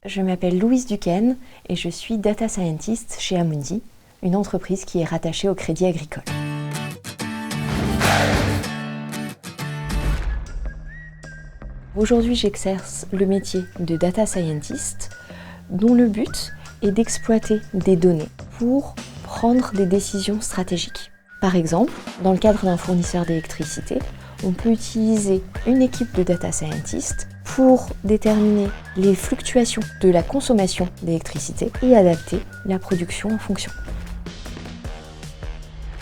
Je m'appelle Louise Duquesne et je suis Data Scientist chez Amundi, une entreprise qui est rattachée au Crédit Agricole. Aujourd'hui, j'exerce le métier de Data Scientist, dont le but est d'exploiter des données pour prendre des décisions stratégiques. Par exemple, dans le cadre d'un fournisseur d'électricité, on peut utiliser une équipe de Data Scientist pour déterminer les fluctuations de la consommation d'électricité et adapter la production en fonction.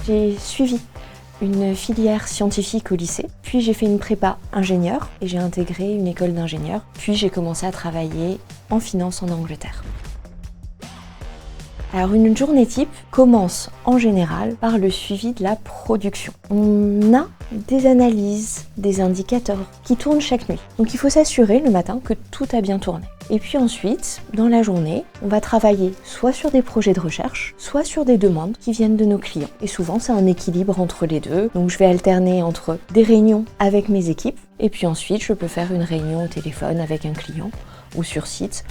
J'ai suivi une filière scientifique au lycée, puis j'ai fait une prépa ingénieur et j'ai intégré une école d'ingénieur, puis j'ai commencé à travailler en finance en Angleterre. Alors une journée type commence en général par le suivi de la production. On a des analyses, des indicateurs qui tournent chaque nuit. Donc il faut s'assurer le matin que tout a bien tourné. Et puis ensuite, dans la journée, on va travailler soit sur des projets de recherche, soit sur des demandes qui viennent de nos clients. Et souvent c'est un équilibre entre les deux. Donc je vais alterner entre des réunions avec mes équipes et puis ensuite je peux faire une réunion au téléphone avec un client ou sur site.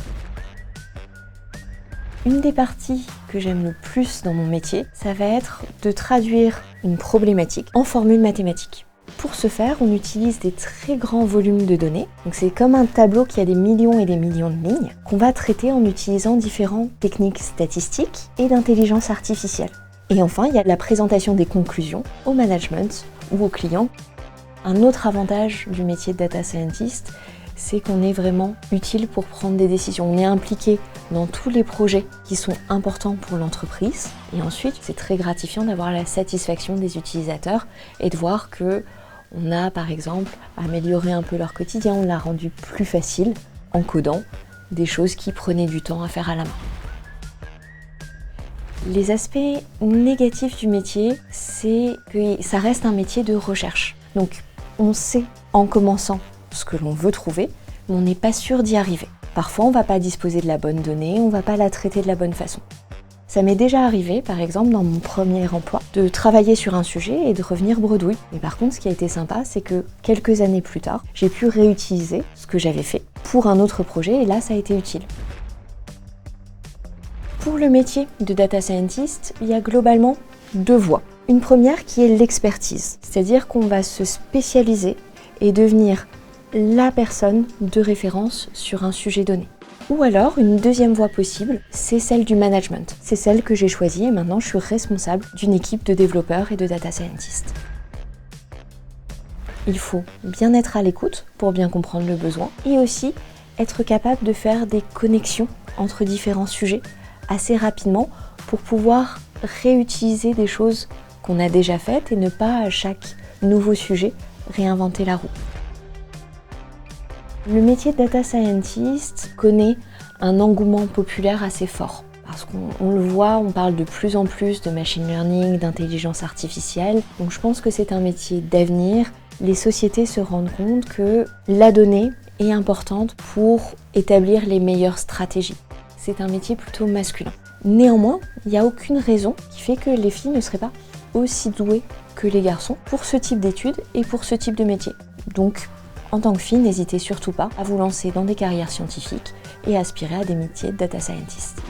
Une des parties que j'aime le plus dans mon métier, ça va être de traduire une problématique en formule mathématique. Pour ce faire, on utilise des très grands volumes de données. Donc c'est comme un tableau qui a des millions et des millions de lignes qu'on va traiter en utilisant différentes techniques statistiques et d'intelligence artificielle. Et enfin, il y a la présentation des conclusions au management ou aux clients. Un autre avantage du métier de data scientist, c'est qu'on est vraiment utile pour prendre des décisions. On est impliqué dans tous les projets qui sont importants pour l'entreprise. Et ensuite, c'est très gratifiant d'avoir la satisfaction des utilisateurs et de voir que on a, par exemple, amélioré un peu leur quotidien, on l'a rendu plus facile en codant des choses qui prenaient du temps à faire à la main. Les aspects négatifs du métier, c'est que ça reste un métier de recherche. Donc, on sait en commençant ce que l'on veut trouver, mais on n'est pas sûr d'y arriver. Parfois, on ne va pas disposer de la bonne donnée, on ne va pas la traiter de la bonne façon. Ça m'est déjà arrivé, par exemple, dans mon premier emploi, de travailler sur un sujet et de revenir bredouille. Mais par contre, ce qui a été sympa, c'est que quelques années plus tard, j'ai pu réutiliser ce que j'avais fait pour un autre projet et là, ça a été utile. Pour le métier de data scientist, il y a globalement deux voies. Une première qui est l'expertise, c'est-à-dire qu'on va se spécialiser et devenir la personne de référence sur un sujet donné. Ou alors, une deuxième voie possible, c'est celle du management. C'est celle que j'ai choisie et maintenant je suis responsable d'une équipe de développeurs et de data scientists. Il faut bien être à l'écoute pour bien comprendre le besoin et aussi être capable de faire des connexions entre différents sujets assez rapidement pour pouvoir réutiliser des choses qu'on a déjà faites et ne pas à chaque nouveau sujet réinventer la roue. Le métier de data scientist connaît un engouement populaire assez fort. Parce qu'on le voit, on parle de plus en plus de machine learning, d'intelligence artificielle. Donc je pense que c'est un métier d'avenir. Les sociétés se rendent compte que la donnée est importante pour établir les meilleures stratégies. C'est un métier plutôt masculin. Néanmoins, il n'y a aucune raison qui fait que les filles ne seraient pas aussi douées que les garçons pour ce type d'études et pour ce type de métier. Donc, en tant que fille, n'hésitez surtout pas à vous lancer dans des carrières scientifiques et à aspirer à des métiers de data scientist.